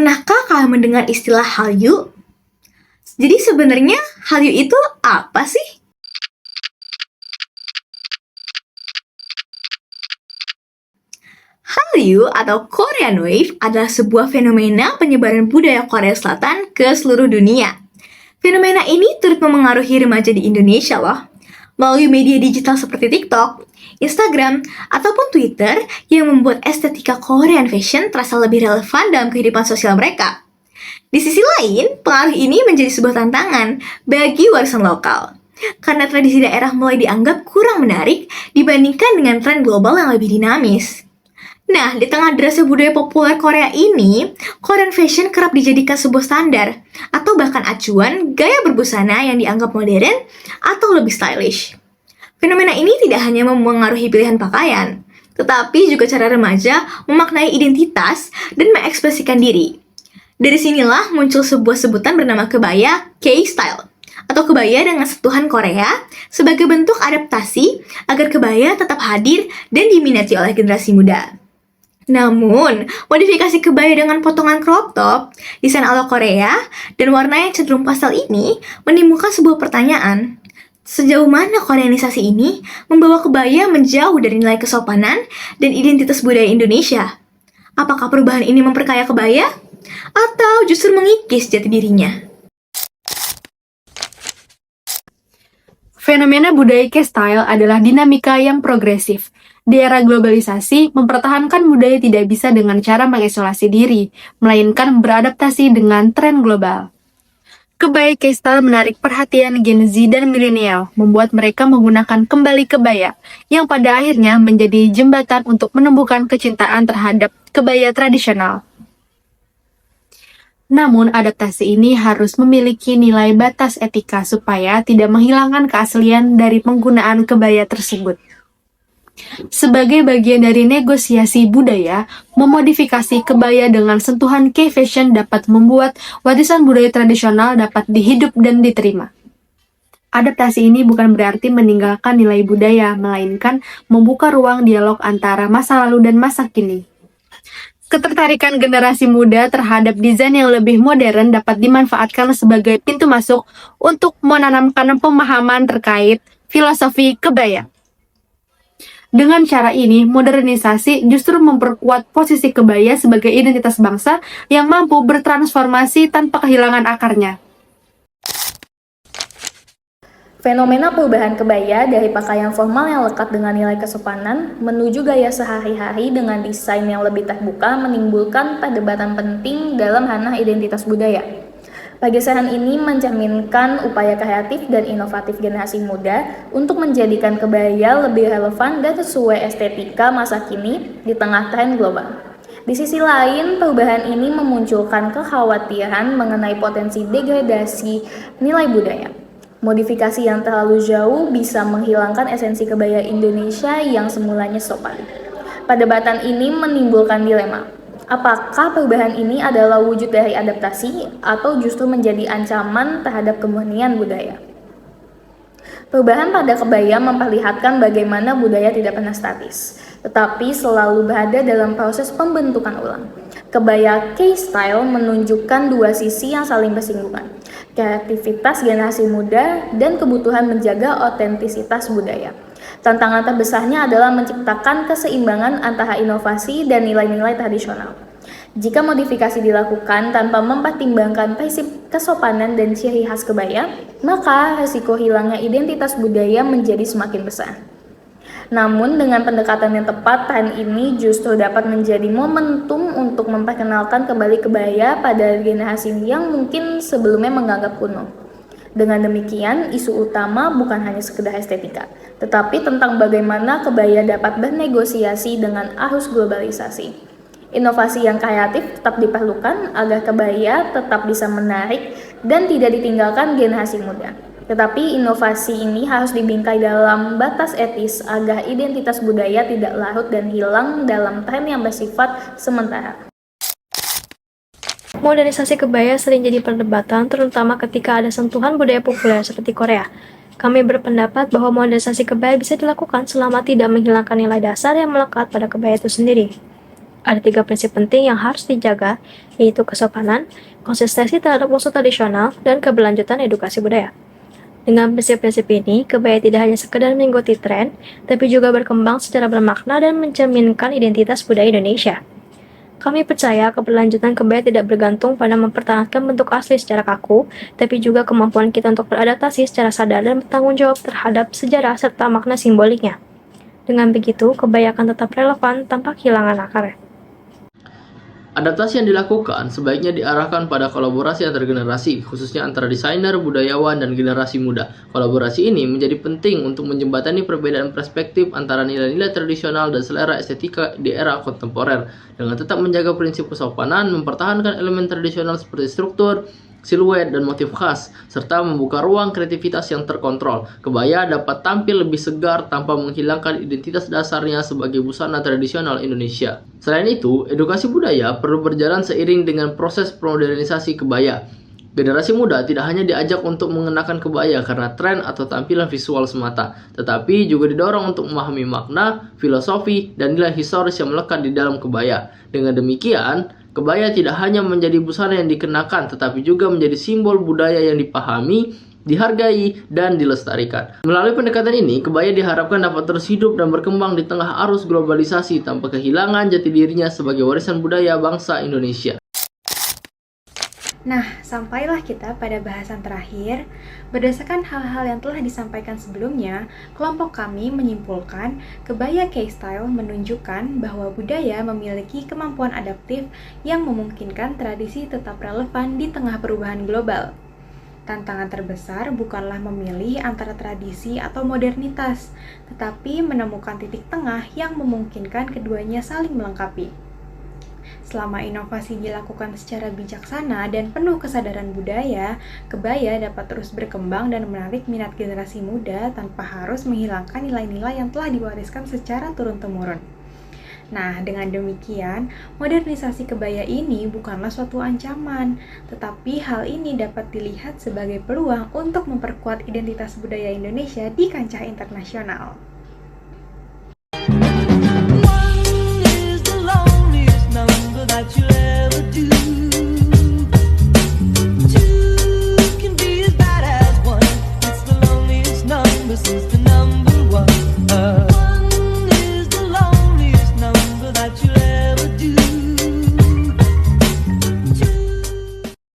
Pernahkah kalian mendengar istilah Hallyu? Jadi sebenarnya Hallyu itu apa sih? Hallyu atau Korean Wave adalah sebuah fenomena penyebaran budaya Korea Selatan ke seluruh dunia. Fenomena ini turut memengaruhi remaja di Indonesia loh, melalui media digital seperti TikTok, Instagram, ataupun Twitter yang membuat estetika Korean fashion terasa lebih relevan dalam kehidupan sosial mereka. Di sisi lain, pengaruh ini menjadi sebuah tantangan bagi warisan lokal, karena tradisi daerah mulai dianggap kurang menarik dibandingkan dengan tren global yang lebih dinamis. Nah, di tengah derasnya budaya populer Korea ini, Korean fashion kerap dijadikan sebuah standar atau bahkan acuan gaya berbusana yang dianggap modern atau lebih stylish. Fenomena ini tidak hanya memengaruhi pilihan pakaian, tetapi juga cara remaja memaknai identitas dan mengekspresikan diri. Dari sinilah muncul sebuah sebutan bernama kebaya K-style atau kebaya dengan sentuhan Korea sebagai bentuk adaptasi agar kebaya tetap hadir dan diminati oleh generasi muda. Namun, modifikasi kebaya dengan potongan crop top, desain ala Korea, dan warna yang cenderung pastel ini menimbulkan sebuah pertanyaan. Sejauh mana koreanisasi ini membawa kebaya menjauh dari nilai kesopanan dan identitas budaya Indonesia? Apakah perubahan ini memperkaya kebaya? Atau justru mengikis jati dirinya? Fenomena budaya K-style adalah dinamika yang progresif. Di era globalisasi, mempertahankan budaya tidak bisa dengan cara mengisolasi diri, melainkan beradaptasi dengan tren global. Kebaya K-style menarik perhatian Gen Z dan milenial, membuat mereka menggunakan kembali kebaya, yang pada akhirnya menjadi jembatan untuk menumbuhkan kecintaan terhadap kebaya tradisional. Namun, adaptasi ini harus memiliki nilai batas etika supaya tidak menghilangkan keaslian dari penggunaan kebaya tersebut. Sebagai bagian dari negosiasi budaya, memodifikasi kebaya dengan sentuhan K-fashion dapat membuat warisan budaya tradisional dapat dihidup dan diterima. Adaptasi ini bukan berarti meninggalkan nilai budaya, melainkan membuka ruang dialog antara masa lalu dan masa kini. Ketertarikan generasi muda terhadap desain yang lebih modern dapat dimanfaatkan sebagai pintu masuk untuk menanamkan pemahaman terkait filosofi kebaya. Dengan cara ini, modernisasi justru memperkuat posisi kebaya sebagai identitas bangsa yang mampu bertransformasi tanpa kehilangan akarnya. Fenomena perubahan kebaya dari pakaian formal yang lekat dengan nilai kesopanan menuju gaya sehari-hari dengan desain yang lebih terbuka menimbulkan perdebatan penting dalam ranah identitas budaya. Pergeseran ini mencerminkan upaya kreatif dan inovatif generasi muda untuk menjadikan kebaya lebih relevan dan sesuai estetika masa kini di tengah tren global. Di sisi lain, perubahan ini memunculkan kekhawatiran mengenai potensi degradasi nilai budaya. Modifikasi yang terlalu jauh bisa menghilangkan esensi kebaya Indonesia yang semulanya sopan. Perdebatan ini menimbulkan dilema. Apakah perubahan ini adalah wujud dari adaptasi atau justru menjadi ancaman terhadap kemurnian budaya? Perubahan pada kebaya memperlihatkan bagaimana budaya tidak pernah statis, tetapi selalu berada dalam proses pembentukan ulang. Kebaya K-style menunjukkan dua sisi yang saling bersinggungan, kreativitas generasi muda dan kebutuhan menjaga otentisitas budaya. Tantangan terbesarnya adalah menciptakan keseimbangan antara inovasi dan nilai-nilai tradisional. Jika modifikasi dilakukan tanpa mempertimbangkan prinsip kesopanan dan ciri khas kebaya, maka risiko hilangnya identitas budaya menjadi semakin besar. Namun dengan pendekatan yang tepat, tren ini justru dapat menjadi momentum untuk memperkenalkan kembali kebaya pada generasi yang mungkin sebelumnya menganggap kuno. Dengan demikian, isu utama bukan hanya sekedar estetika, tetapi tentang bagaimana kebaya dapat bernegosiasi dengan arus globalisasi. Inovasi yang kreatif tetap diperlukan agar kebaya tetap bisa menarik dan tidak ditinggalkan generasi muda. Tetapi inovasi ini harus dibingkai dalam batas etis agar identitas budaya tidak larut dan hilang dalam tren yang bersifat sementara. Modernisasi kebaya sering jadi perdebatan, terutama ketika ada sentuhan budaya populer seperti Korea. Kami berpendapat bahwa modernisasi kebaya bisa dilakukan selama tidak menghilangkan nilai dasar yang melekat pada kebaya itu sendiri. Ada 3 prinsip penting yang harus dijaga, yaitu kesopanan, konsistensi terhadap unsur tradisional, dan keberlanjutan edukasi budaya. Dengan prinsip-prinsip ini, kebaya tidak hanya sekedar mengikuti tren, tapi juga berkembang secara bermakna dan mencerminkan identitas budaya Indonesia. Kami percaya keberlanjutan kebaya tidak bergantung pada mempertahankan bentuk asli secara kaku, tapi juga kemampuan kita untuk beradaptasi secara sadar dan bertanggung jawab terhadap sejarah serta makna simboliknya. Dengan begitu, kebaya akan tetap relevan tanpa kehilangan akarnya. Adaptasi yang dilakukan sebaiknya diarahkan pada kolaborasi antar generasi, khususnya antara desainer, budayawan, dan generasi muda. Kolaborasi ini menjadi penting untuk menjembatani perbedaan perspektif antara nilai-nilai tradisional dan selera estetika di era kontemporer, dengan tetap menjaga prinsip kesopanan, mempertahankan elemen tradisional seperti struktur, siluet, dan motif khas, serta membuka ruang kreativitas yang terkontrol. Kebaya dapat tampil lebih segar tanpa menghilangkan identitas dasarnya sebagai busana tradisional Indonesia. Selain itu, edukasi budaya perlu berjalan seiring dengan proses modernisasi kebaya. Generasi muda tidak hanya diajak untuk mengenakan kebaya karena tren atau tampilan visual semata, tetapi juga didorong untuk memahami makna, filosofi, dan nilai historis yang melekat di dalam kebaya. Dengan demikian, kebaya tidak hanya menjadi busana yang dikenakan, tetapi juga menjadi simbol budaya yang dipahami, dihargai, dan dilestarikan. Melalui pendekatan ini, kebaya diharapkan dapat terus hidup dan berkembang di tengah arus globalisasi tanpa kehilangan jati dirinya sebagai warisan budaya bangsa Indonesia. Nah, sampailah kita pada bahasan terakhir. Berdasarkan hal-hal yang telah disampaikan sebelumnya, kelompok kami menyimpulkan kebaya K-Style menunjukkan bahwa budaya memiliki kemampuan adaptif yang memungkinkan tradisi tetap relevan di tengah perubahan global. Tantangan terbesar bukanlah memilih antara tradisi atau modernitas, tetapi menemukan titik tengah yang memungkinkan keduanya saling melengkapi. Selama inovasi dilakukan secara bijaksana dan penuh kesadaran budaya, kebaya dapat terus berkembang dan menarik minat generasi muda tanpa harus menghilangkan nilai-nilai yang telah diwariskan secara turun-temurun. Nah, dengan demikian, modernisasi kebaya ini bukanlah suatu ancaman, tetapi hal ini dapat dilihat sebagai peluang untuk memperkuat identitas budaya Indonesia di kancah internasional.